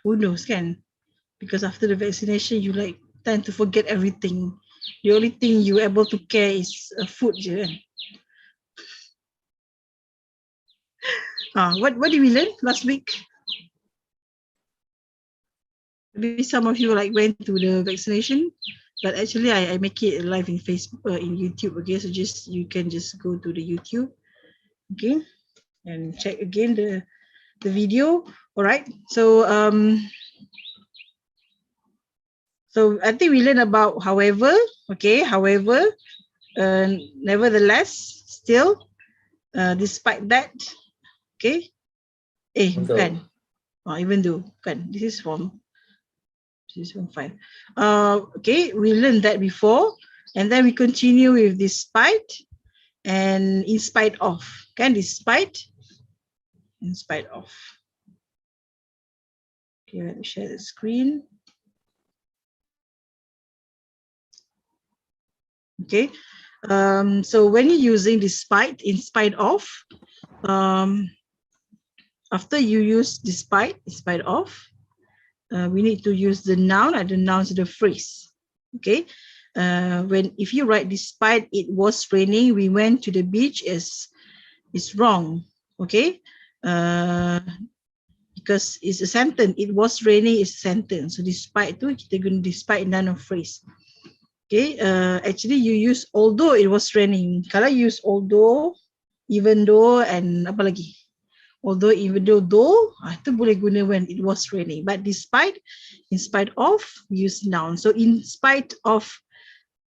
Who knows, kan? Because after the vaccination, you like tend to forget everything. The only thing you're able to care is food je, kan? What did we learn last week? Maybe some of you like went to the vaccination, but actually I make it live in Facebook, in YouTube. Okay, so you can just go to the YouTube, okay, and check again the video. All right. So so I think we learned about however. Okay, however, nevertheless, still, despite that, okay. Bukan. Even though, bukan. This is from 5. Okay, we learned that before, and then we continue with despite and in spite of. Kan, despite, in spite of. Okay, let me share the screen. Okay, so when you're using despite, in spite of, after you use despite, in spite of, we need to use the noun and the nouns of the phrase. Okay, if you write despite it was raining, we went to the beach is wrong. Okay, because it's a sentence. It was raining is a sentence. So despite tu kita guna despite noun of phrase. Okay, actually you use although it was raining. Kalau you use although, even though, and apa lagi? Although, even though, itu boleh guna when it was raining. But despite, in spite of, use noun. So in spite of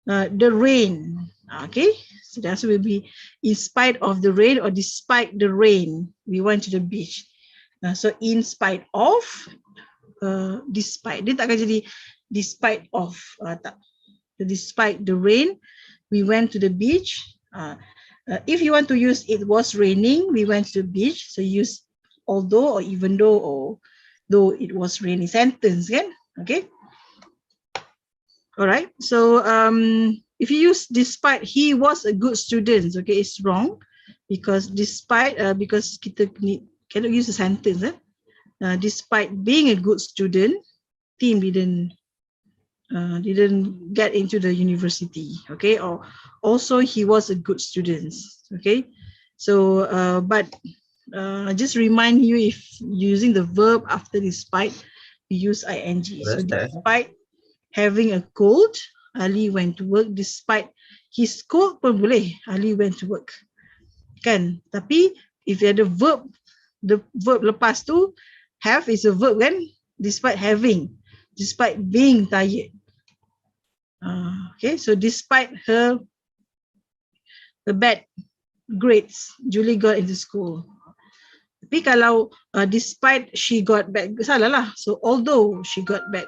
the rain, okay. So that's will be in spite of the rain or despite the rain, we went to the beach. So in spite of, despite. Dia tak akan jadi despite of. Tak. Despite the rain, we went to the beach. If you want to use it was raining, we went to the beach. So use although or even though or though it was raining. Sentence, kan? Okay. All right. So if you use despite, he was a good student. Okay, it's wrong because despite because kita cannot use a sentence. Despite being a good student, Tim didn't get into the university. Okay, or also he was a good student. Okay, so but just remind you, if using the verb after despite, we use ing. So despite having a cold, Ali went to work. Despite his cold pun boleh, Ali went to work, kan? Tapi if you ada the verb lepas tu, have is a verb, kan? Despite having, despite being tired. Okay, so despite her bad grades, Julie got into school. Tapi kalau despite she got bad, salah lah. So although she got bad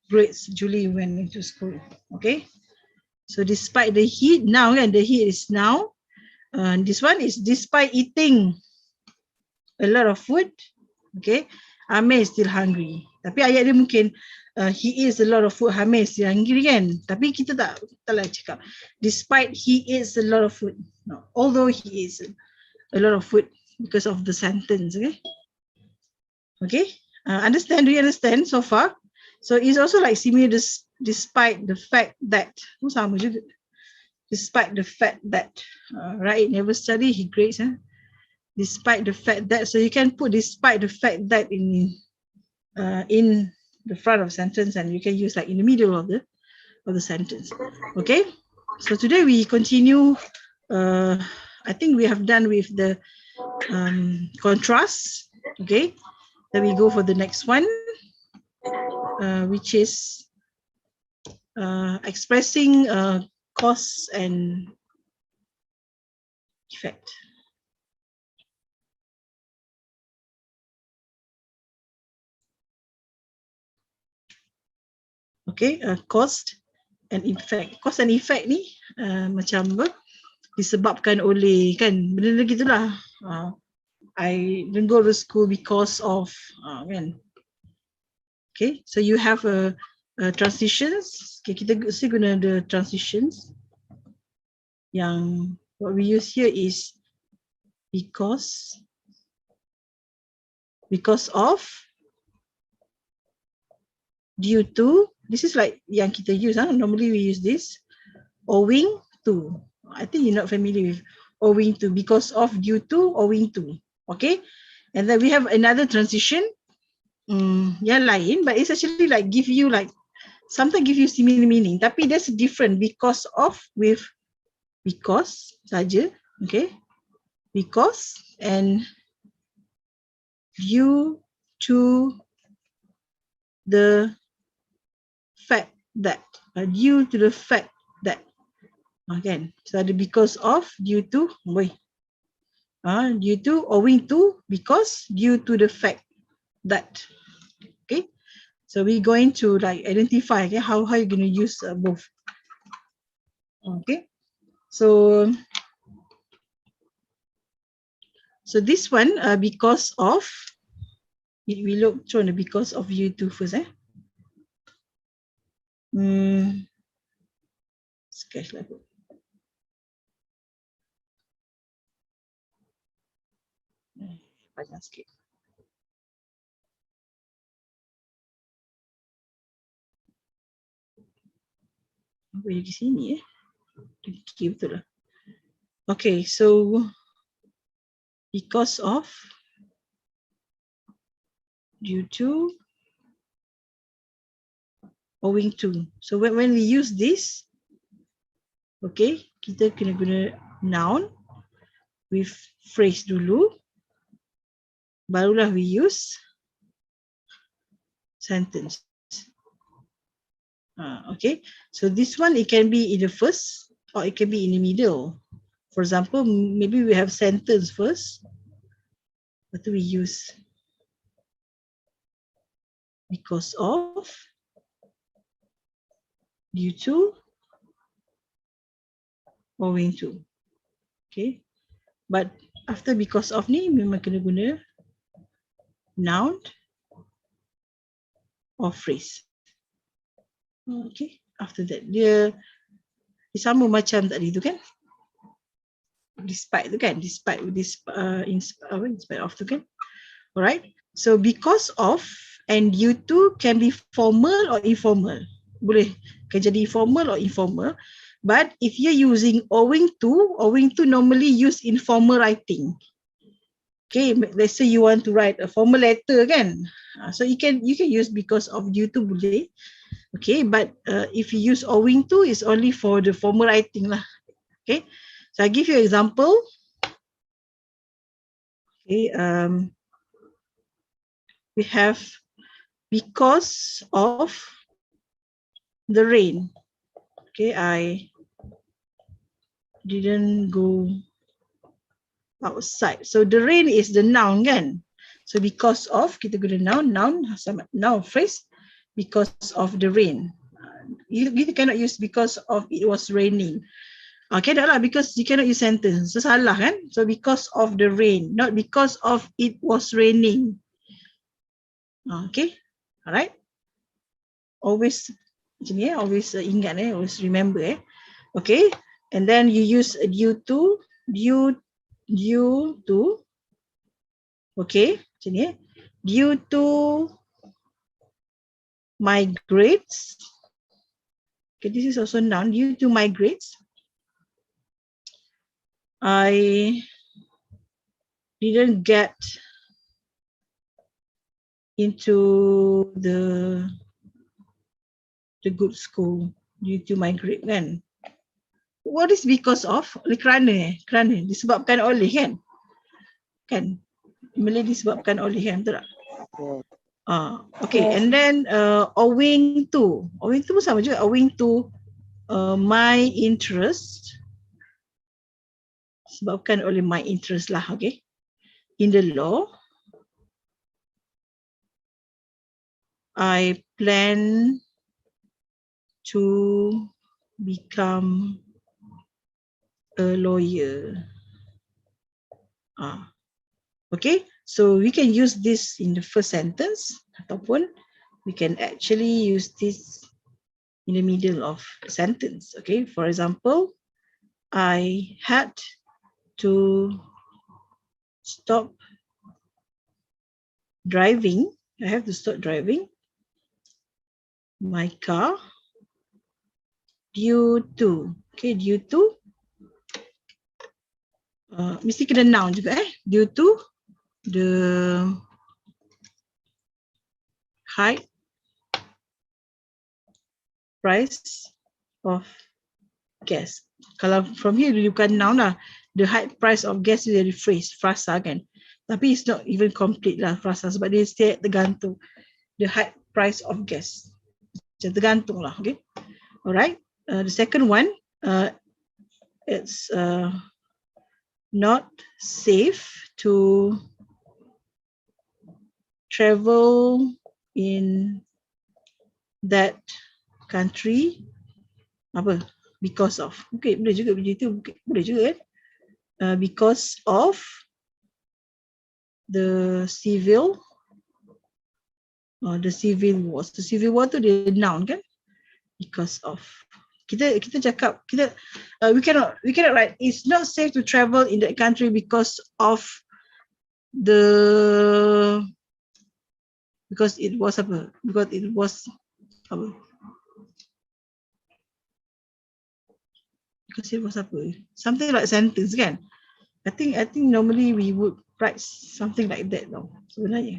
grades, Julie went into school. Okay, so despite the heat, now kan, the heat is now. This one is despite eating a lot of food. Okay, Amir is still hungry. Tapi ayat dia mungkin he eats a lot of food, Hamid is hungry, kan? Tapi kita taklah cakap despite he eats a lot of food. No, although he eats a lot of food, because of the sentence. Okay, okay. Understand? Do you understand so far? So it's also like similar, despite the fact that, sama juga. Despite the fact that, right, never study, he grades. Despite the fact that, so you can put despite the fact that in the front of sentence, and you can use like in the middle of the sentence. Okay, so today we continue. I think we have done with the contrast. Okay, then we go for the next one, which is expressing cause and effect. Okay, cost and effect. Cause and effect ni macam apa, disebabkan oleh, kan, benda-benda gitulah. I didn't go to school because of, kan. Okay, so you have a transitions. Okay, kita still guna the transitions. Yang what we use here is because of, due to, this is like yang kita use, normally we use this, owing to. I think you're not familiar with owing to, because of, due to, owing to. Okay, and then we have another transition yang lain, but it's actually like give you like, sometimes give you similar meaning, tapi there's different, because of with because saja. Okay, because and due to the fact that, due to the fact that, again, so ada because of, due to, due to, owing to, because, due to the fact that. Okay, so we're going to like identify, okay, how you're going to use both. Okay, so this one, because of, we look through the because of you two first. Sketch lah. Panjang sikit. Apa di sini Dengki betul lah. Okay, so because of, due to, owing to. So when we use this, okay, kita kena guna noun with phrase dulu, barulah we use sentence. Okay, so this one, it can be in the first or it can be in the middle. For example, maybe we have sentence first. What do we use? Because of, due to, owing to. Okay, but after because of ni memang kena guna noun or phrase. Okay, after that dia sama macam tadi tu kan, despite tu kan, despite this in spite of tu kan. Alright, so because of and due to can be formal or informal. Boleh kan jadi formal or informal, but if you're using owing to normally use in formal writing. Okay, let's say you want to write a formal letter kan, so you can use because of, due to boleh. Okay, but if you use owing to, is only for the formal writing lah. Okay, so I give you an example. Okay, we have because of the rain. Okay, I didn't go outside. So the rain is the noun kan. So because of, kita guna noun phrase, because of the rain. You cannot use because of it was raining. Okay, dah lah, because you cannot use sentence. So salah kan. So because of the rain, not because of it was raining. Okay, alright. Always macam ni, always ingat always remember Okay, and then you use due to, okay, macam ni due to my grades. Okay, this is also noun, due to my grades. I didn't get into the good school due to my grade kan. What is because of? Kerana disebabkan oleh kan Malay disebabkan oleh kan, betul tak? Okay, and then owing to pun sama juga, owing to my interest, sebabkan oleh my interest lah. Okay, in the law, I plan to become a lawyer. Okay, so we can use this in the first sentence, ataupun we can actually use this in the middle of a sentence. Okay, for example, I had to stop driving. I have to stop driving my car due to. Okay, due to. Mesti kena noun juga due to the high price of gas. Kalau from here you bukan noun lah. The high price of gas is a phrase, frasa kan. Tapi it's not even complete lah frasa sebab dia stay tergantung. The high price of gas. Macam tergantung lah, okay. Alright. The second one, it's not safe to travel in that country apa because of. Okay, boleh juga begitu, boleh juga kan. Because of the civil wars. The civil war tu dia noun kan. Because of. Kita cakap we cannot write it's not safe to travel in that country because it was apa? Because it was apa? Something like sentence kan? I think normally we would write something like that though sebenarnya.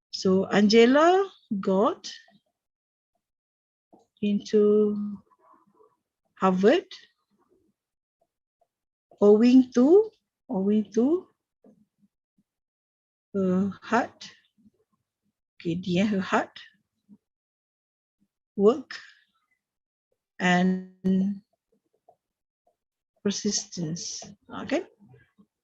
So Angela got into Harvard owing to her hard work and persistence. Okay.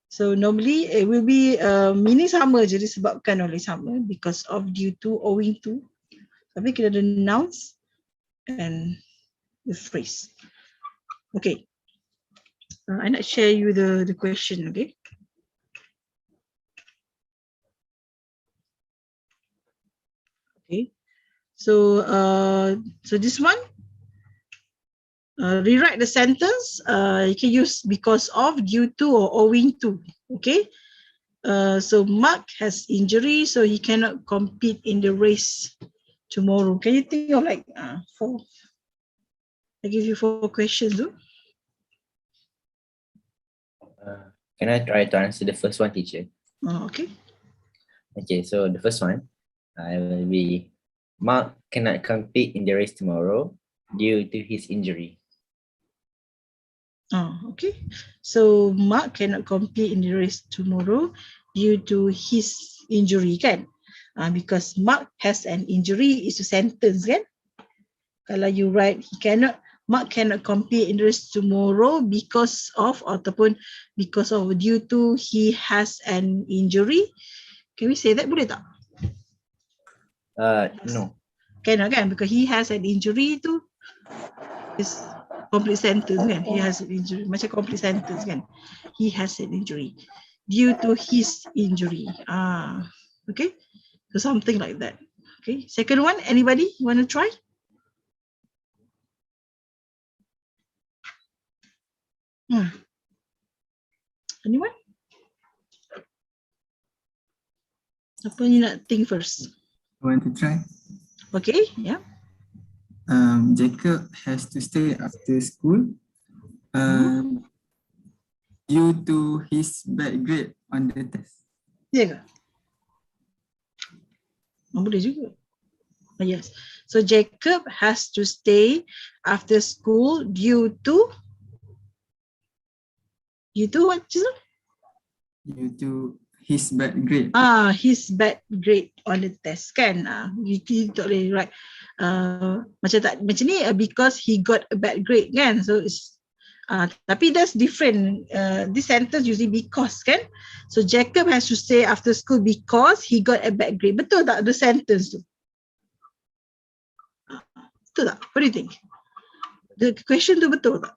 So normally it will be meaning sama je disebabkan oleh sama because of, due to, owing to. Tapi kita ada nouns and the phrase. Okay. I nak share you the question, okay? Okay. So this one, rewrite the sentence. You can use because of, due to, or owing to. Okay. So Mark has injury, so he cannot compete in the race tomorrow. Can you think of like 4? I give you 4 questions. Can I try to answer the first one, teacher? Okay. Okay, so the first one will be Mark cannot compete in the race tomorrow due to his injury. Okay. So Mark cannot compete in the race tomorrow due to his injury, kan? Because Mark has an injury is a sentence, kan? Kalau you write Mark cannot compete in the race tomorrow because of, ataupun because of, due to, he has an injury. Can we say that? Boleh tak? No. Cannot kan? Because he has an injury tu is complete sentence kan? He has an injury. Macam complete sentence kan? He has an injury. Due to his injury. Okay. So something like that. Okay. Second one, anybody want to try? Anyone? Apa you nak think first? I want to try. Okay, yeah. Jacob has to stay after school due to his bad grade on the test. Ya ke? Boleh juga. Yes. So Jacob has to stay after school due to what? Due to his bad grade. His bad grade on the test kan. You tak boleh write macam ni because he got a bad grade kan. So it's tapi that's different. This sentence using because kan. So Jacob has to stay after school because he got a bad grade. Betul tak the sentence tu? Betul tak? What do you think? The question tu betul tak?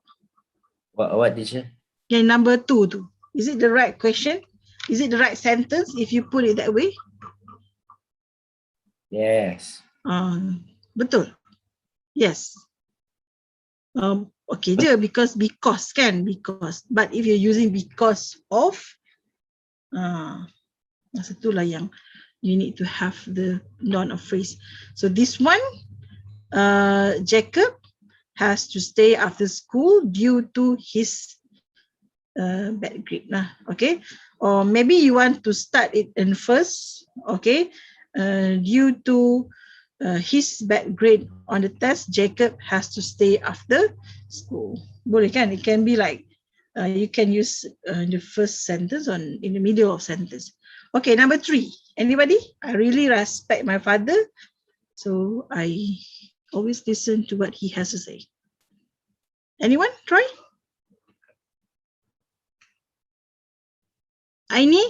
What teacher? Yang number 2 tu. Is it the right question? Is it the right sentence if you put it that way? Yes. Betul. Yes. Okay je because kan, because. But if you're using because of, masa itulah yang you need to have the noun of phrase. So this one, Jacob has to stay after school due to his bad grade lah. Okay, or maybe you want to start it in first. Okay, due to his bad grade on the test, Jacob has to stay after school. Boleh kan? It can be like you can use the first sentence or in the middle of sentence. Okay, number 3. Anybody? I really respect my father, so I always listen to what he has to say. Anyone? Try. Aini?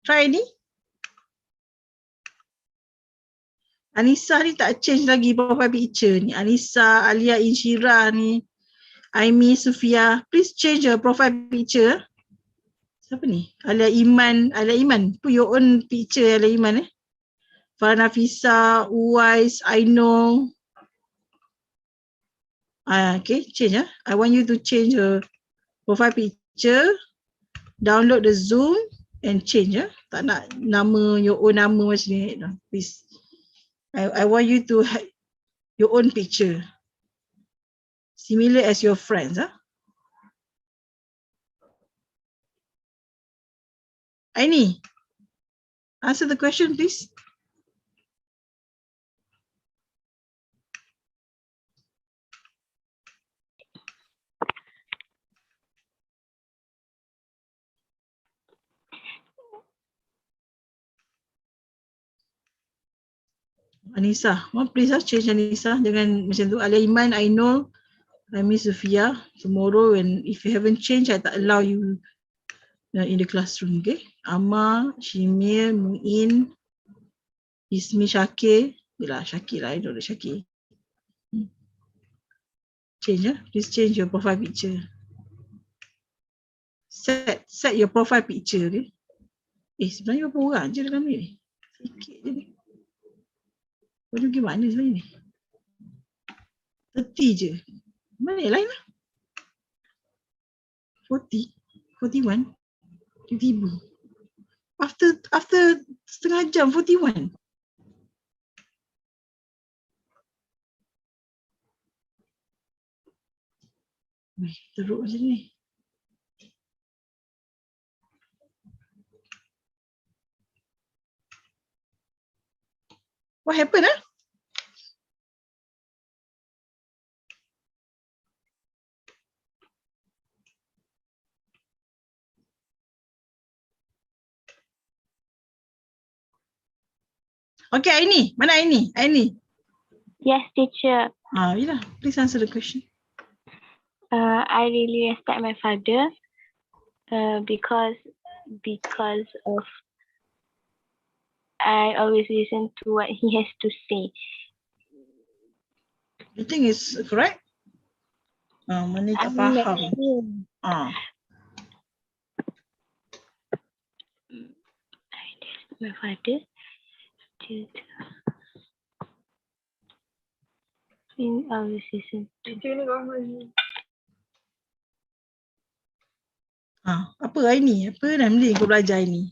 Try Aini. Anissa ni tak change lagi profile picture ni. Anissa, Alia, Inshira ni. Aimi, Sufia. Please change your profile picture. Siapa ni? Alia Iman. Put your own picture Alia Iman Farah Nafisa, Uwais, Ainul. Okay, change. I want you to change your profile picture. Download the Zoom and change. Tak nak nama, your own nama macam ni. No, please. I want you to have your own picture. Similar as your friends. Aini, answer the question, please. Anissa, please change Anissa. Jangan macam tu. Alia Iman, Ainul, Aimi, Sufia. Tomorrow, and if you haven't changed, I tak allow you in the classroom. Okay. Amma, Shimir, Muin, Ismi, Syakir. Syakir lah. I know the Syakir. Change. Please change your profile picture. Set your profile picture. Okay. Sebenarnya berapa orang je dalam ni? Sikit je ni. Boleh pergi mana sebenarnya ni? 30 je. Mana yang lain lah? 40, 41. Tiba-tiba. After setengah jam, 41. Teruk macam ni. What happened? Okay, Aini. Mana Aini? Yes, teacher. Yelah. Please answer the question. I really respect my father because of I always listen to what he has to say. You think it's correct? Mana tak faham. My father I always listen to. Apa Aini? Apa dah mending kau belajar ini?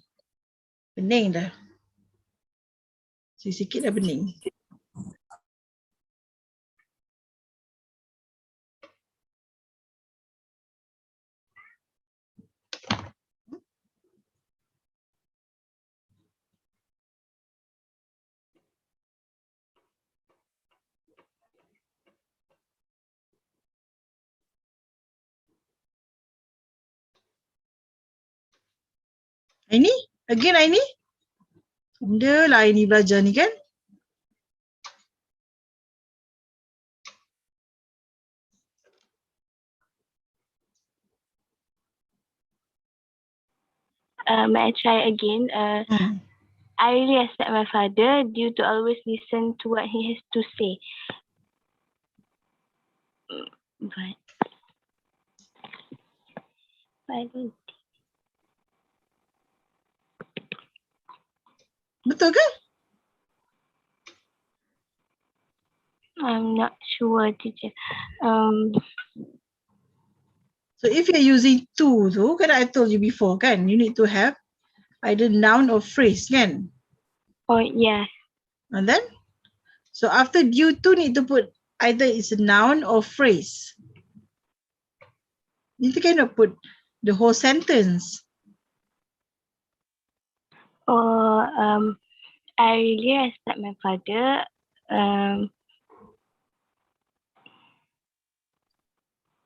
Pening dah. Sikit dah pening. Aini? Again Aini? Benda lah Aini belajar ni kan? May I try again? I really respect my father due to always listen to what he has to say. But I don't. Betul ke? I'm not sure, teacher. So if you're using to tu, kan I told you before kan, you need to have either noun or phrase kan? Oh, yes. And then, So after due to need to put either it's a noun or phrase. You cannot put the whole sentence. Or I really respect my father.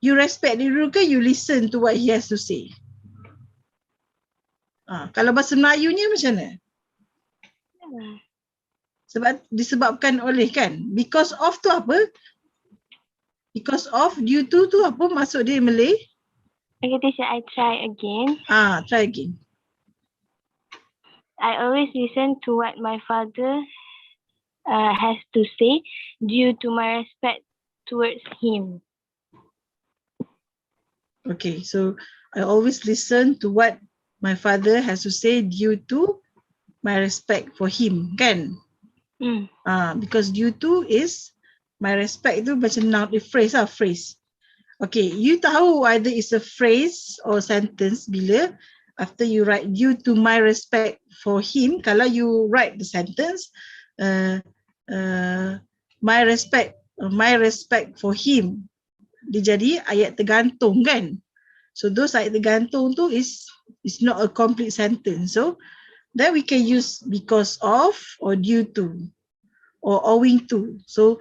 You respect dia dulu ke you listen to what he has to say? Kalau bahasa Melayunya macam mana? Sebab disebabkan oleh kan? Because of tu apa? Because of, due to tu apa maksud dia Malay? Okay, teacher, I try again. Try again. I always listen to what my father has to say due to my respect towards him. Okay, so I always listen to what my father has to say due to my respect for him, kan? Because due to is my respect tu macam noun, phrase lah, phrase. Okay, you tahu either it's a phrase or sentence bila after you write due to my respect for him, kalau you write the sentence, my respect for him, dia jadi ayat tergantung kan? So those ayat tergantung tu is not a complete sentence. So then we can use because of or due to or owing to. So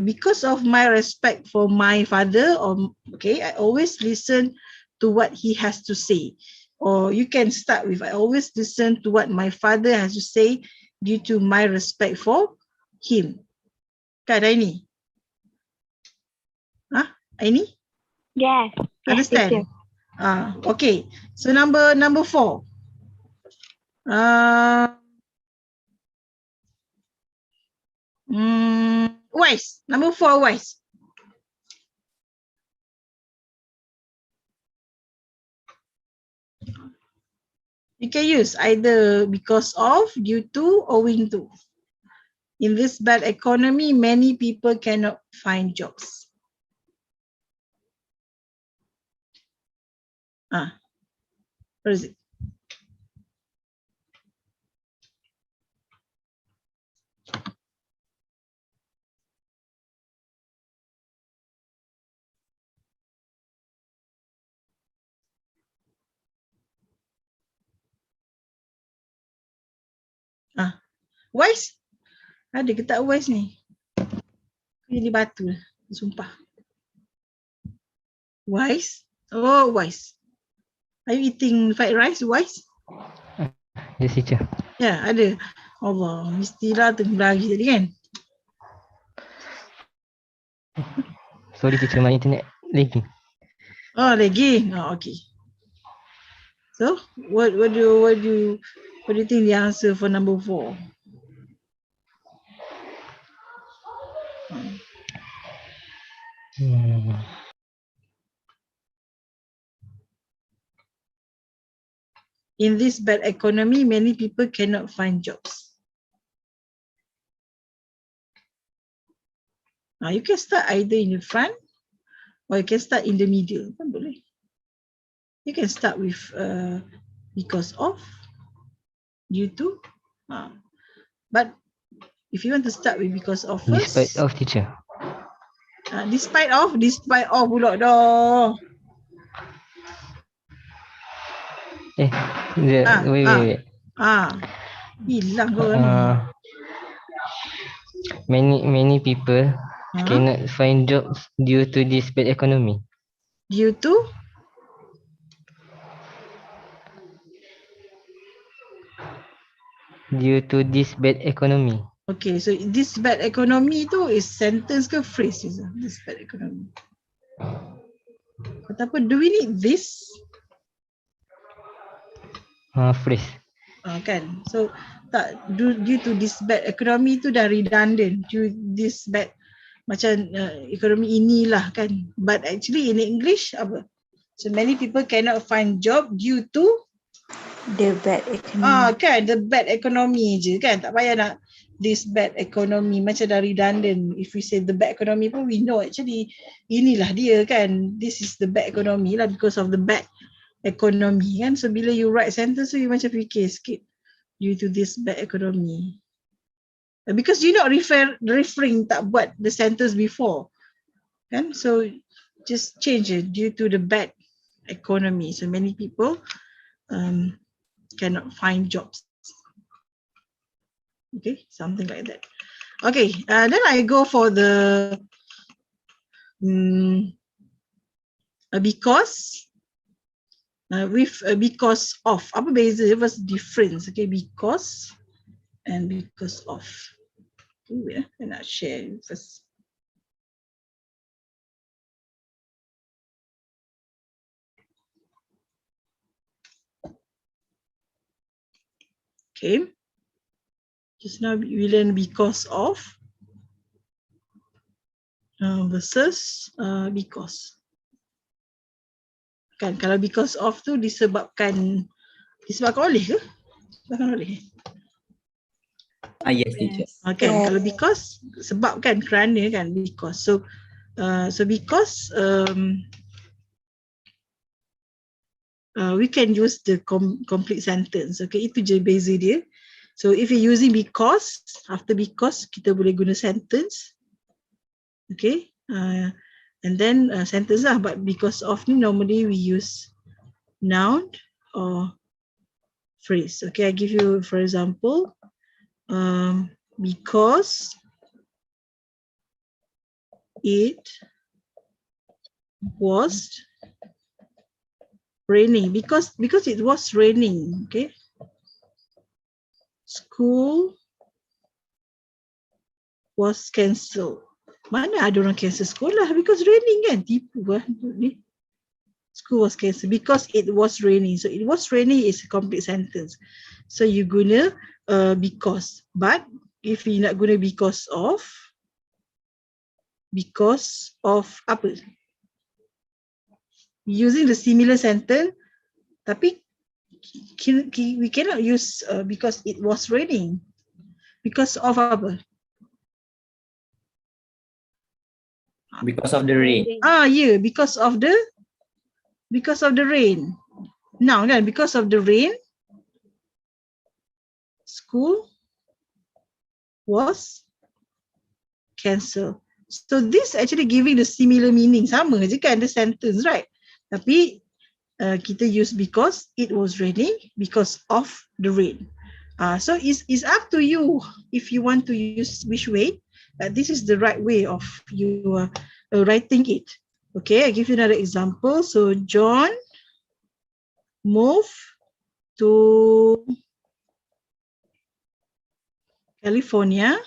because of my respect for my father, or okay, I always listen to what he has to say. Or you can start with I always listen to what my father has to say due to my respect for him. Kan Aini? Aini? Yes. Understand? Okay. So number 4. Wise. Number 4, wise. You can use either because of, due to, owing to. In this bad economy, many people cannot find jobs. Where is it? Wise? Ada ke tak wise ni? Jadi batu lah. Sumpah. Wise? Oh, wise. Are you eating fried rice, wise? Yes, teacher. Ya, ada. Allah, mestilah tengah lagi tadi kan? Sorry, teacher, my internet lagging. Oh, lagi? Okay. So, what do you think the answer for number 4? In this bad economy, many people cannot find jobs. You can start either in the front or you can start in the middle. Kan boleh. You can start with because of, due to. But if you want to start with because of first. Despite of, teacher. Despite of pula dah. Wait. Hilang kau ni. Many people cannot find jobs due to this bad economy. Due to? Due to this bad economy. Okay, so this bad economy tu is sentence ke phrase? This bad economy. Kata apa? Do we need this? Phrase. Kan? So tak, due to this bad economy tu dah redundant. Due this bad macam ekonomi inilah kan. But actually in English apa? So many people cannot find job due to the bad economy. Kan, the bad economy je kan. Tak payah nak this bad economy, macam dah redundant. If we say the bad economy pun we know actually inilah dia kan. This is the bad economy lah because of the bad economy kan. So bila you write sentence tu you macam fikir sikit due to this bad economy. Because you're not referring tak buat the sentence before. Kan? So just change it due to the bad economy. So many people cannot find jobs. Okay, something like that. Okay, then I go for the because with because of. Apa beza? What's the difference? Okay, because and because of. Okay, wait, I nak share first. Okay. Just now we learn because of versus because. Kan kalau because of tu disebabkan oleh ke? Disebabkan oleh. Yes, teacher. Okay, kalau because sebab kan, kerana kan, because. So because we can use the complete sentence. Okay, itu je beza dia. So if you're using because, after because kita boleh guna sentence. Okay, and then sentence lah. But because of ni normally we use noun or phrase. Okay, I give you for example. Because it was raining. Because it was raining. Okay. School was cancelled. Mana ada orang cancel sekolah because raining kan? Tipu lah ni. School was cancelled because it was raining. So it was raining is a complete sentence. So you guna because. But if you nak guna because of apa? Using the similar sentence, tapi we cannot use because it was raining. Because of apa? Because of the rain. Yeah, because of the rain. Now kan, because of the rain, school was cancelled. So this actually giving the similar meaning, sama je kan the sentence, right? Tapi kita use because it was raining because of the rain. So it's up to you if you want to use which way. This is the right way of you writing it. Okay, I give you another example. So John moved to California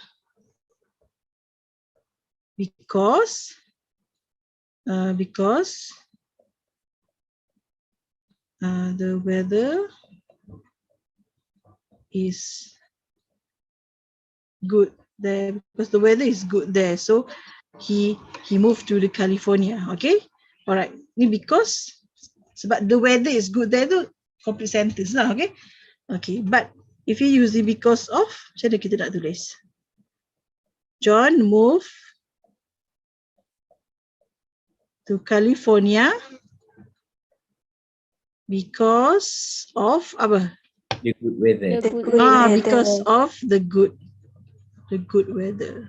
because the weather is good there, because the weather is good there, so he moved to the California. Okay, all right, ni because sebab the weather is good there tu complete sentence lah. Okay, but if you use it because of, macam mana kita nak tulis? John moved to California because of apa? The good weather. Because of the good weather.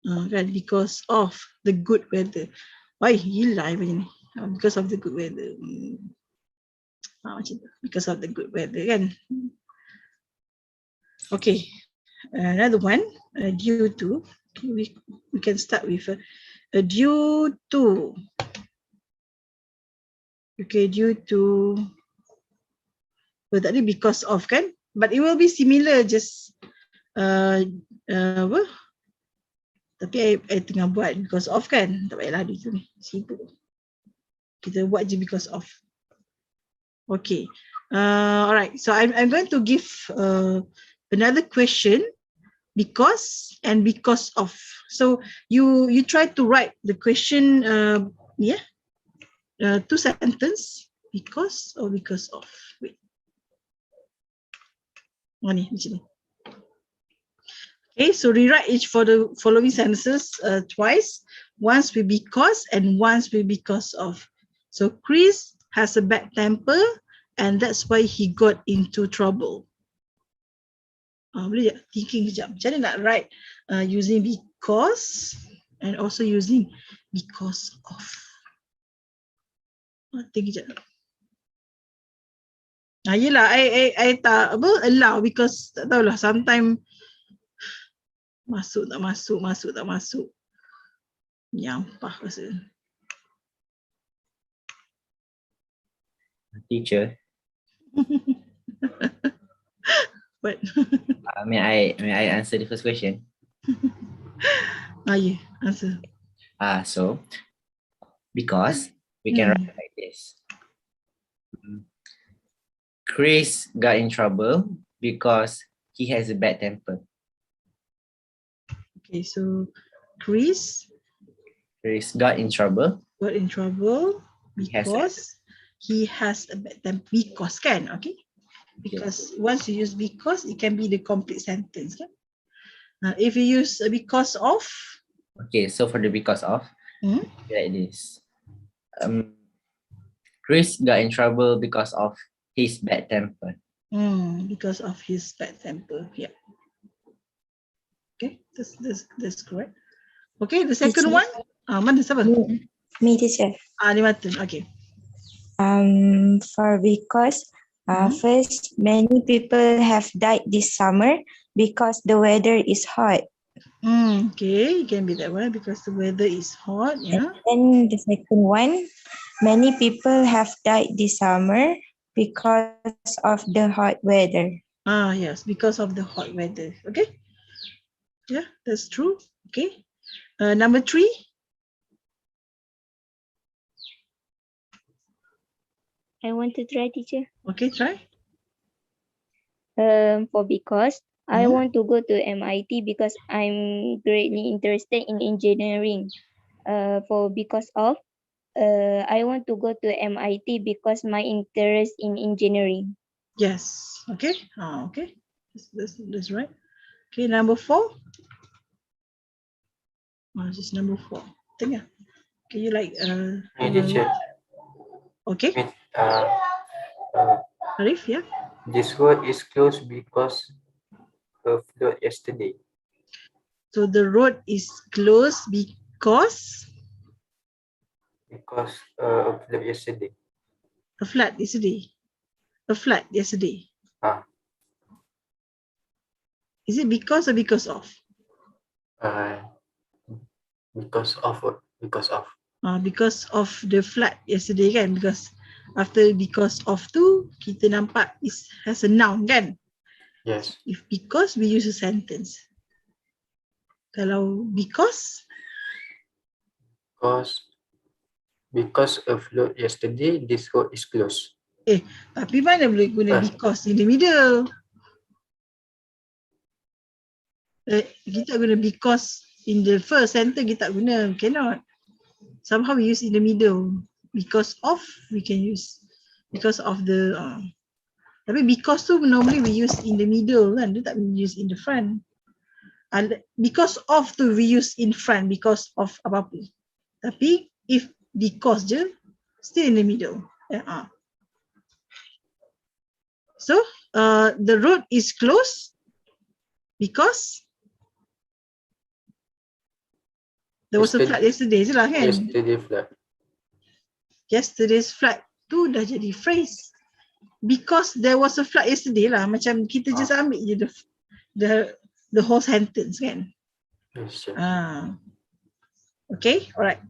Kan, because of the good weather. Why gila ni? Because of the good weather. Macam tu. Because of the good weather kan. Okay, another one, due to. Okay, we can start with due to. Okay, due to. Tadi because of kan, but it will be similar, just apa? Tapi I tengah buat because of kan, tak payahlah dia tu ni, sibuk. Kita buat je because of. Okay, alright. So I'm going to give another question, because and because of. So you try to write the question, two sentence, because or because of. Wait. Ni macam ni. Okay, so rewrite each for the following sentences twice, once with because and once with because of. So Chris has a bad temper and that's why he got into trouble. Boleh tak? Thinking sekejap. Macam mana nak write using because and also using because of. Think sekejap. Yelah, I tak allow because tak tahulah sometimes masuk tak masuk. Nyampah rasa. Teacher, But may I answer the first question? yeah, answer. So because we can write like this. Chris got in trouble because he has a bad temper. Okay, so Chris Got in trouble got in trouble He has because he has a bad temper. Because kan, okay? Because once you use because, it can be the complete sentence. Kan? If you use because of, Okay, so for the because of, Hmm? like this. Chris got in trouble because of his bad temper. because of his bad temper. Yeah. Okay, that's correct. Okay, the second Teacher. one. Mana siapa? Me, teacher. Ni Martin. Okay. For because Mhm. first, many people have died this summer because the weather is hot. Okay, it can be that one because the weather is hot. Yeah. And the second one, many people have died this summer because of the hot weather. Yes, because of the hot weather. Okay. Yeah, that's true. Okay. Number 3. I want to try, teacher. Okay, try. For because I Mhm. want to go to MIT because I'm greatly interested in engineering. For because of I want to go to MIT because my interest in engineering. Yes. Okay. Okay. That's right. Okay, number 4. This is number 4. Tengah. Can you like Hey, teacher. okay, Arif, yeah. This road is closed because of flood yesterday. So the road is closed because Because of flood yesterday. a flood yesterday. A flood yesterday. Ah. Is it because or because of? Because of Because of the flood yesterday kan, because after because of tu kita nampak has a noun kan. yes. If because, we use a sentence. Kalau because of flood yesterday, this road is closed. tapi mana boleh guna because in the middle. Kita tak guna because in the first sentence, kita tak guna, cannot. Somehow we use in the middle. Because of, we can use because of the tapi because tu normally we use in the middle kan, dia tak use in the front. Because of tu we use in front, because of apa-apa. Tapi if because je, still in the middle. So the road is closed because there was a flood yesterday je lah kan. Yesterday's flood tu dah jadi phrase. Because there was a flood yesterday lah. Macam kita just ambil je the whole sentence kan. Yes, Okay, alright.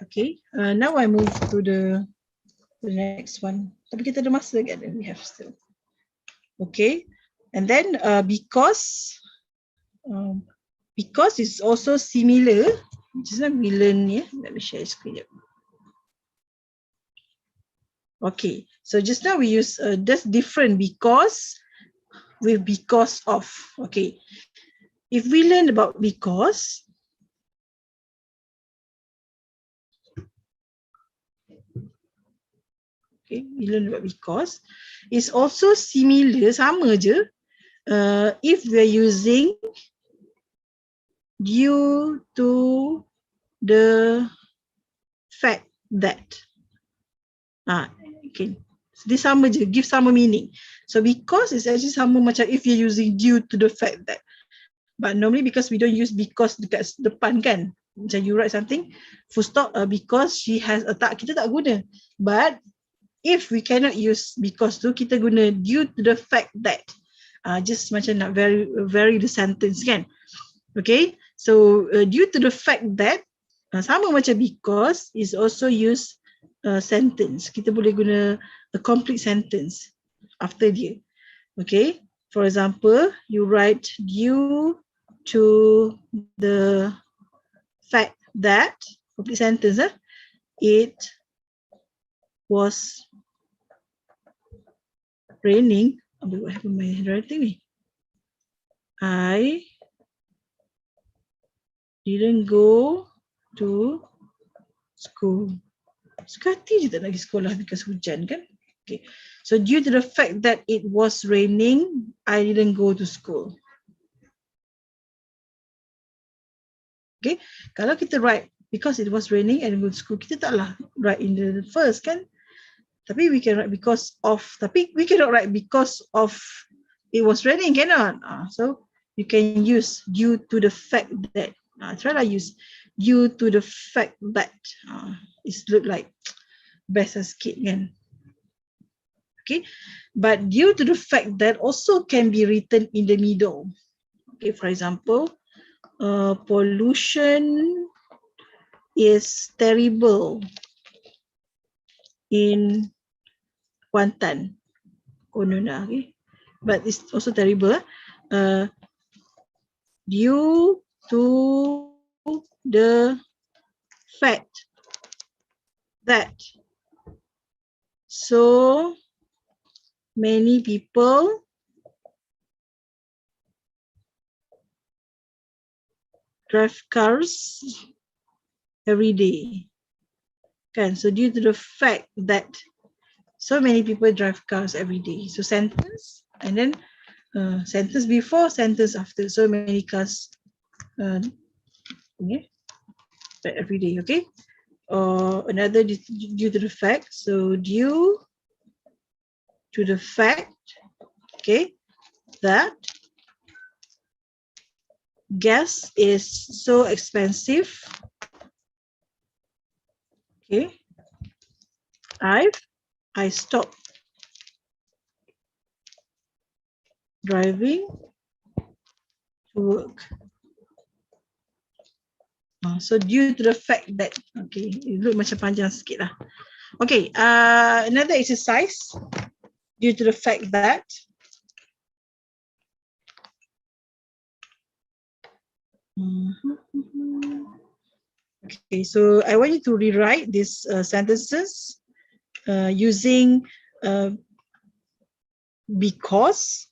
Okay, now I move to the next one. Tapi kita ada masa kan, we have still. Okay, and then because is also similar. Just now we learn, yeah. Let me share screen. Okay, so just now we use just different because with because of. Okay, if we learn about because, okay, we learn about because, it's also similar, sama je. If we are using due to the fact that. Okay, Dia sama je, give sama meaning. So because is actually sama macam if you're using due to the fact that. But normally because we don't use because dekat depan kan. Macam you write something, full stop, because she has a tak, kita tak guna. But if we cannot use because tu, kita guna due to the fact that. Just macam nak vary the sentence kan. Okay, so due to the fact that, sama macam because is also use sentence. Kita boleh guna a complete sentence after dia. Okay, for example, you write due to the fact that, complete sentence, it was raining. What happened to my handwriting ni? I didn't go to school. Suka hati je tak nak pergi sekolah because hujan kan. Okay. So due to the fact that it was raining, I didn't go to school. Okay. Kalau kita write because it was raining and go to school, kita taklah write in the first kan. Tapi we can write because of. Tapi we cannot write because of it was raining, cannot. So you can use due to the fact that. Try lah use due to the fact that. It's look like best sikit kan. Okay, but due to the fact that also can be written in the middle. Okay, for example, pollution is terrible in Kuantan. Konona, okay, but it's also terrible. Due to the fact that so many people drive cars every day. Kan? So due to the fact that so many people drive cars every day. So sentence and then sentence before, sentence after. So many cars every day, okay? Or another due to the fact. So due to the fact, okay, that gas is so expensive, okay, I stopped driving to work. So due to the fact that, okay, it look macam panjang sikit lah. Okay, another exercise due to the fact that. Okay, so I want you to rewrite these sentences using because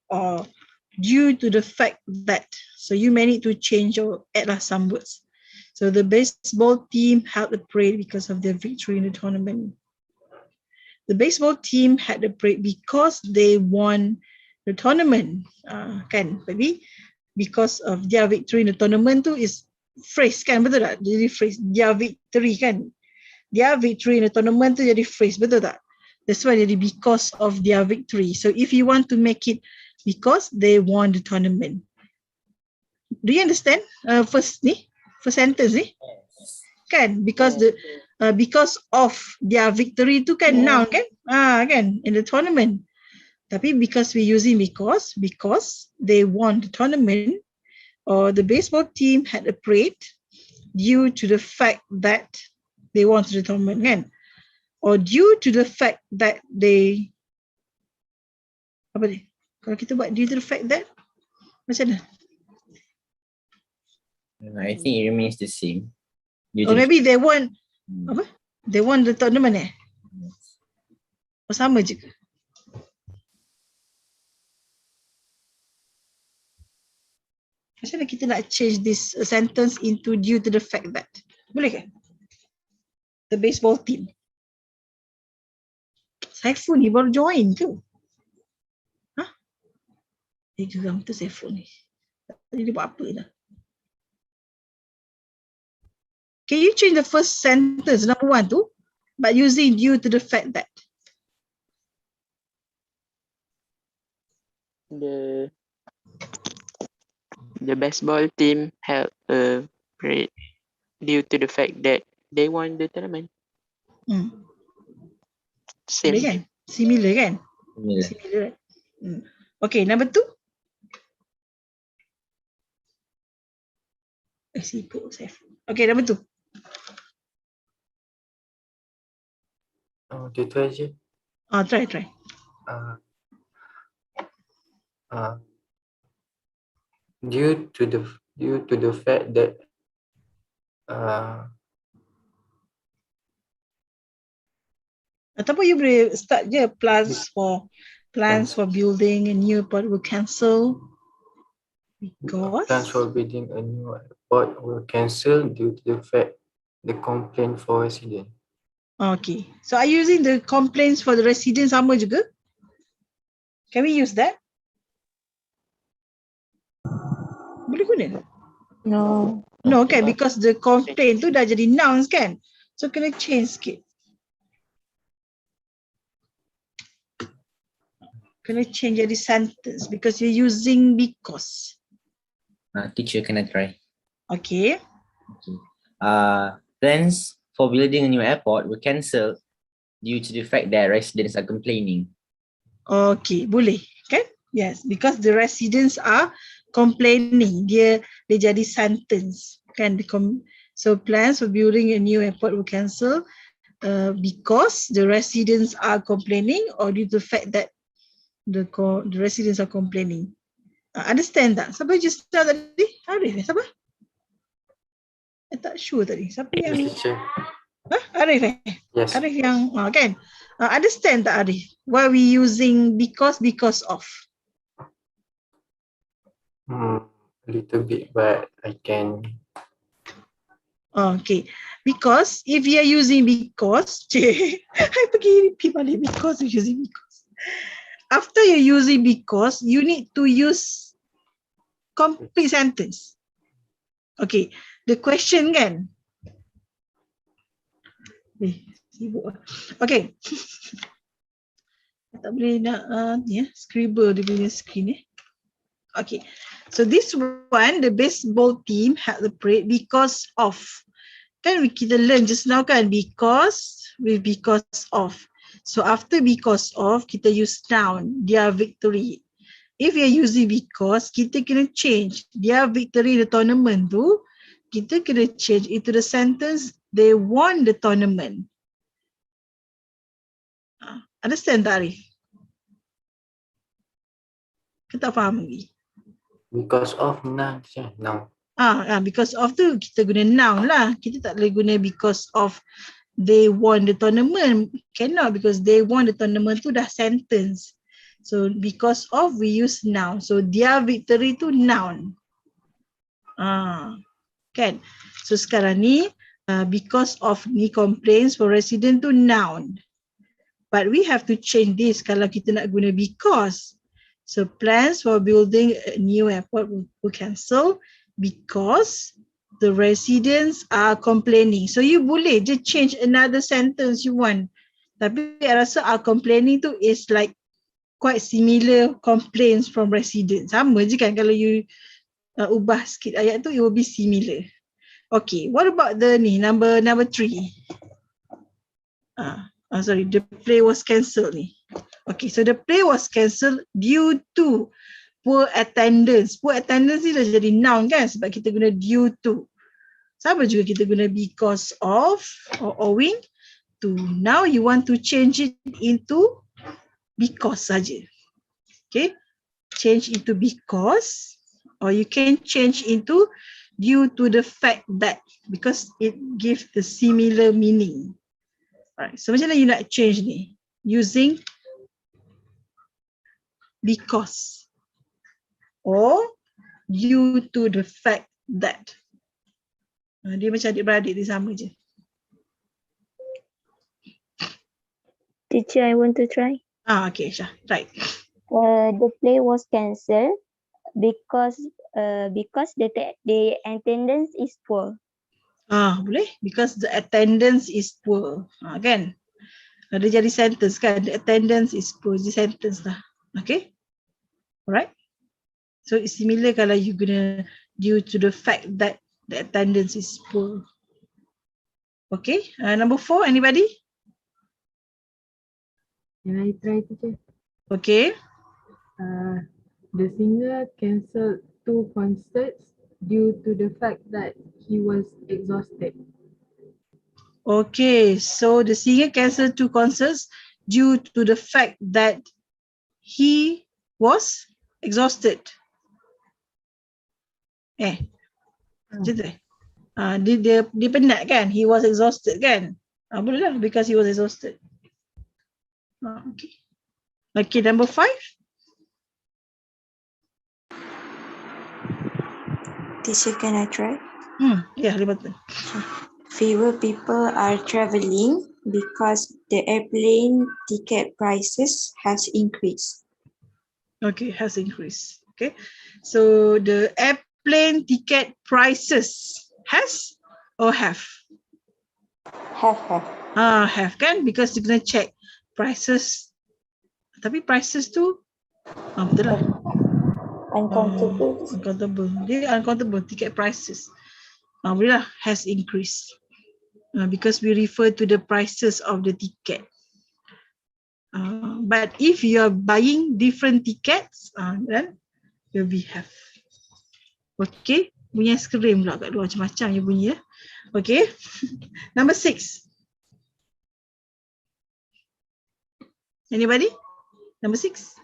or due to the fact that. So you may need to change or add some words. So the baseball team held a parade because of their victory in the tournament. The baseball team had a parade because they won the tournament. Kan? Tapi because of their victory in the tournament tu is phrase kan, betul tak? Jadi phrase their victory kan. Their victory in the tournament tu jadi phrase, betul tak? That's why jadi because of their victory. So if you want to make it because they won the tournament. Do you understand? First sentence ni kan, because the because of their victory tu kan noun kan, kan in the tournament. Tapi because we using because they won the tournament or the baseball team had a parade due to the fact that they won the tournament kan, or due to the fact that they apa ni? Kalau kita buat due to the fact that macam mana? I think it remains the same. Or maybe they won apa? They won the tournament sama je ke? Macam mana kita nak change this sentence into due to the fact that? Boleh ke? The baseball team. Saiful ni baru join ke? Dia geram tu Saiful ni. Tadi dia buat apa dah? Can you change the first sentence, number one tu, but using due to the fact that? the baseball team held a parade due to the fact that they won the tournament. Hmm. Same. Boleh kan? Similar kan? Similar. Similar. Right? Okay, number 2. Sibuk saya. Okay, number 2. Itu aja. Try. Uh, due to the fact that Ataupun you boleh start je plans for building a new airport will cancel because plans for building a new airport will cancel due to the fact the complaint for resident. okay. So are you using the complaints for the residents sama juga? Can we use that? Boleh guna? No. No, kan? Because the complaint tu dah jadi nouns kan? So kena change sikit. Kena change jadi sentence because you're using because. Teacher, can I try? Okay. Plans for building a new airport were cancelled due to the fact that residents are complaining. Okay, boleh kan? Yes, because the residents are complaining. Dia jadi sentence kan? So plans for building a new airport were cancelled because the residents are complaining or due to the fact that the residents are complaining. Understand tak? Siapa just start tadi? Arif siapa? I tak sure tadi. Siapa yang? Teacher. Arif Yes. Arif yang kan? Understand tak Arif? Why we using because of? A little bit, but I can. Okay. Because if you are using because, I pergi repeat balik because you're using because. After you're using because, you need to use complete sentence. Okay. The question kan? Sibuk. Okay. Tak boleh nak scribble dia punya screen Okay. So this one, the baseball team had the parade because of. Kan kita learn just now kan? Because with because of. So after because of, kita use noun, their victory. If you're using because, kita kena change their victory in the tournament tu, kita kena change into the sentence, they won the tournament. Understand tak Arif? Kita tak faham lagi. Because of noun. Because of tu kita guna noun lah. Kita tak boleh guna because of they won the tournament. Cannot because they won the tournament tu dah sentence. So because of we use noun. So their victory tu noun. Kan? So sekarang ni because of ni complaints for resident tu noun. But we have to change this kalau kita nak guna because. So plans for building a new airport will cancel because the residents are complaining. So you boleh je change another sentence you want. Tapi I rasa are complaining tu is like quite similar complaints from residents. Sama je kan kalau you ubah sikit ayat tu, it will be similar. Okay, what about the number 3? Sorry, the play was cancelled ni. Okay, so the play was cancelled due to poor attendance. Poor attendance ni dah jadi noun kan sebab kita guna due to. Sama juga kita guna because of or owing to. Now you want to change it into because saja. Okay, change into because or you can change into due to the fact that because it gives the similar meaning. Alright, so macam mana you nak change ni? Using because or due to the fact that. Dia macam adik-beradik dia sama je. Teacher, I want to try. Okay, Syah. Right. The play was cancelled because the attendance is poor. Boleh? Because the attendance is poor. Kan? Dia jadi sentence kan? The attendance is poor. Jadi sentence lah. Okay? Alright? So it's similar kalau you gonna due to the fact that the attendance is poor. Okay, number 4, anybody? Can I try, teacher? Okay, The singer cancelled 2 concerts due to the fact that he was exhausted. okay. So the singer cancelled 2 concerts due to the fact that he was exhausted. Macam tu dia penat kan? He was exhausted kan? Boleh lah because he was exhausted. Okay. Okay, number 5. Teacher, can I try? Yeah, betul. Fewer people are traveling because the airplane ticket prices has increased. Okay, has increased. Okay, so the airplane ticket prices has or have? Have. Have kan? Because you're gonna check prices. Tapi prices tu, betul lah. Uncountable. Uncountable. Dia uncountable ticket prices. Boleh lah, has increased. Because we refer to the prices of the ticket. But if you are buying different tickets, then will be have. Okay, bunyi skrim pula kat luar macam-macam je bunyi ya. Okay, number 6. Anybody? Number 6.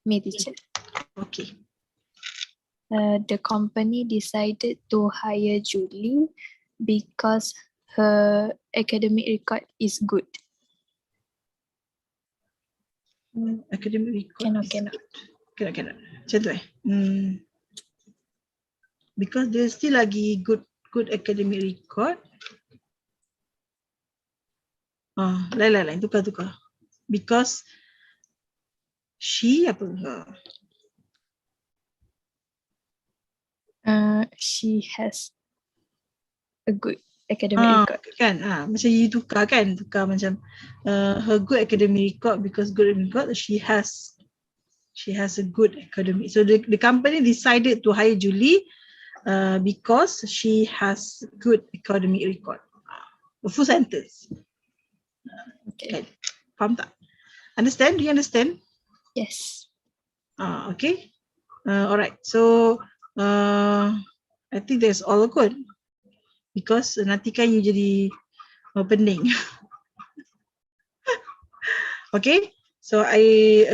Me, teacher. Okay. The company decided to hire Julie because her academic record is good. Academic record. Cannot. Macam tu because dia still lagi good academic record. Lain. Tukar. Because she She has a good academic record. Kan, macam you tukar macam her good academic record because good academic record she has a good academic. So the company decided to hire Julie because she has good academic record. A full sentence. Okay. Faham tak? Understand? Do you understand? Yes. Okay. Alright. So I think that's all good. Because nanti kan you jadi pening. Okay. So wait.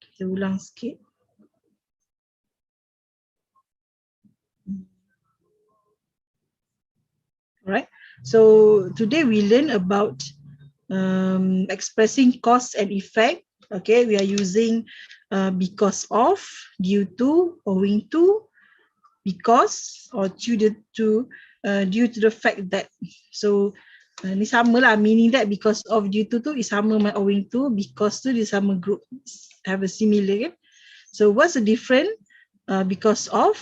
Kita ulang sikit. Alright. So today we learn about expressing cause and effect. Okay, we are using because of, due to, owing to, because, or due to the fact that. So ni sama lah, meaning that because of, due to tu is sama dengan owing to, because tu dia sama group, have a similar kan. So what's the difference? Because of.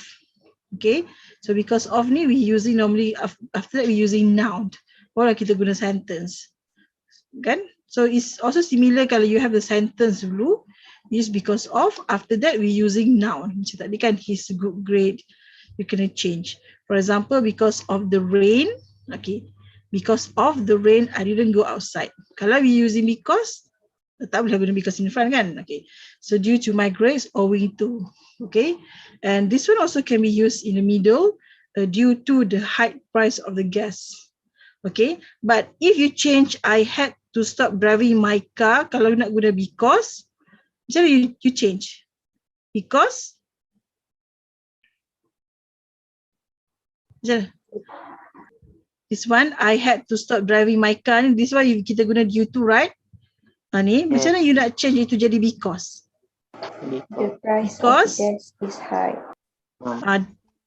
Okay, so because of ni we using normally after that we using noun. Baru kita guna sentence. Kan? So it's also similar kalau you have the sentence dulu, is because of, after that we using noun. Macam tadi kan, his good grade, you can change. For example, because of the rain, okay, because of the rain I didn't go outside. Kalau we using because, tak boleh guna because in front kan. Okay, so due to my grades, owing to. Okay, and this one also can be used in the middle, due to the high price of the gas. Okay, but if you change I had to stop driving my car, kalau nak guna because, macam you change? Because this one I had to stop driving my car, this one kita guna due to, right? Ni macam mana you nak change itu jadi because? The price of gas is high.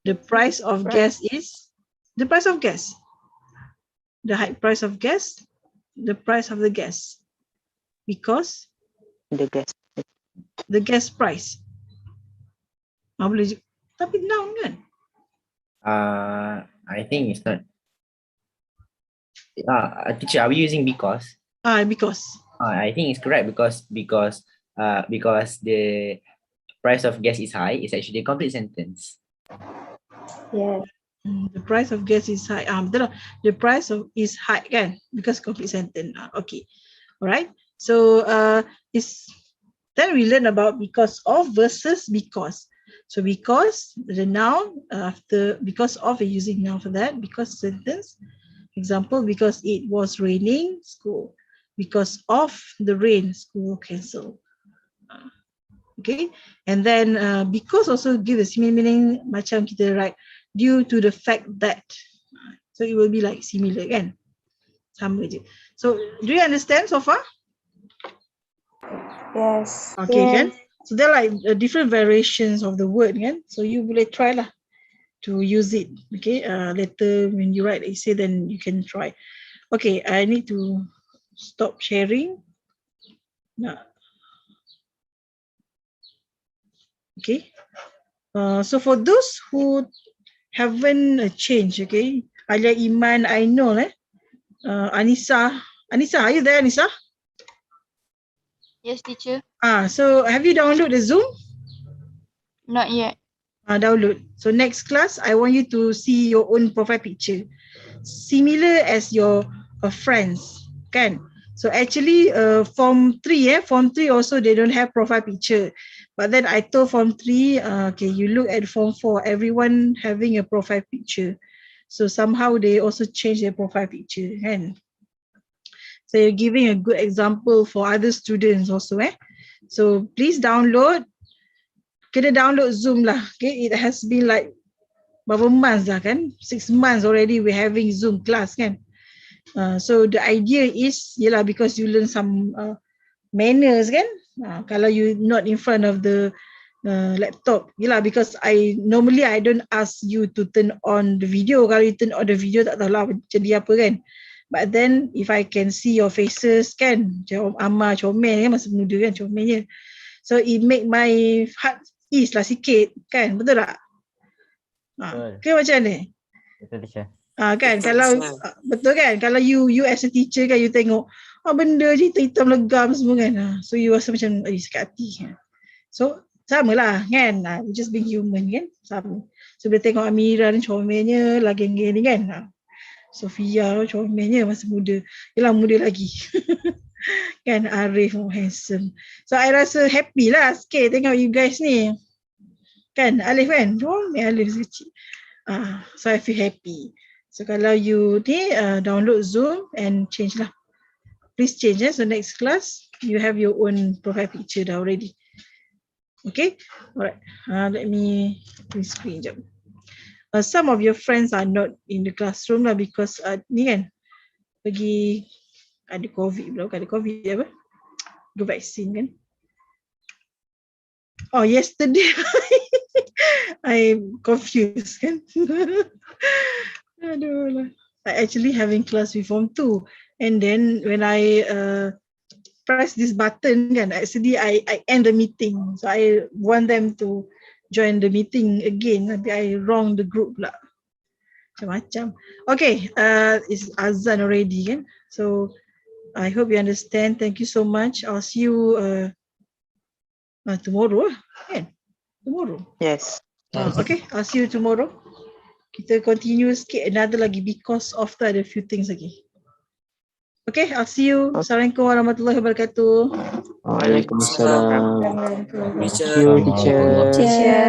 The price of gas is the price of gas. The high price of gas, the price of the gas. Because the gas price. Boleh tapi noun kan? I think it's not. Teacher, are we using because? Because. I think it's correct because the price of gas is high. It's actually a complete sentence. Yes. The price of gas is high. Betul lah. The price of is high kan? Because complete sentence. Okay. Alright. So then we learn about because of versus because. So because the noun after because of we're using noun for that. Because sentence. Example, because it was raining, school. Because of the rain, school cancel. Okay. And then because also give a similar meaning macam kita write due to the fact that. So it will be like similar kan? Sama je. So do you understand so far? Yes. Okay kan? So there are like different variations of the word kan? So you boleh try lah to use it. Okay. Later when you write essay then you can try. Okay. I need to stop sharing. Okay. So for those who haven't changed, okay, Alia, Iman, I know, Anissa, are you there, Anissa? Yes, teacher. So have you downloaded the Zoom? Not yet. Download. So next class, I want you to see your own profile picture, similar as your friends, kan? So actually, form 3, form 3 also they don't have profile picture. But then I told form 3, okay, you look at form 4, everyone having a profile picture. So somehow they also change their profile picture, kan? So you're giving a good example for other students also, So please download. Kena download Zoom lah. Okay, it has been like berapa months dah kan? 6 months already we're having Zoom class kan? So the idea is, yelah, because you learn some manners kan? Kalau you not in front of the laptop, yelah, because I don't ask you to turn on the video. Kalau you turn on the video tak tahulah jadi apa kan? But then if I can see your faces kan, macam Amma comel kan, masa muda kan comelnya. So it make my heart ease lah sikit kan, betul tak? Ke macam ni? Betul, teacher. Kan, kalau betul kan, kalau you as a teacher kan, you tengok benda je hitam-hitam legam semua kan, so you rasa macam sakit hati kan. So samalah kan, just being human kan, sama. So bila tengok Amira ni comelnya lah geng-geng ni kan, Sofia comelnya masa muda, yelah muda lagi. Kan, Arif handsome. So I rasa happy lah sikit tengok you guys ni. Kan, Alif kan? Alif kecil. So I feel happy. So kalau you ni download Zoom and change lah. Please change. So next class you have your own profile picture dah already. Okay? Alright. Let me screen jap. Some of your friends are not in the classroom lah because ni kan pergi ada COVID pula, ada COVID apa? Go vaccine kan? Oh, yesterday I'm confused kan? Aduh lah. I actually having class with form 2 and then when I press this button kan, actually I end the meeting. So I want them to join the meeting again, tapi I wrong the group pula. Macam-macam. Okay, it's azan already kan? So I hope you understand. Thank you so much. I'll see you tomorrow kan? Tomorrow? Yes. Okay, I'll see you tomorrow. Kita continue sikit, another lagi because of tu ada few things lagi. Okay, I'll see you. Assalamualaikum warahmatullahi wabarakatuh. Waalaikumsalam. Assalamualaikum. Thank you, teacher.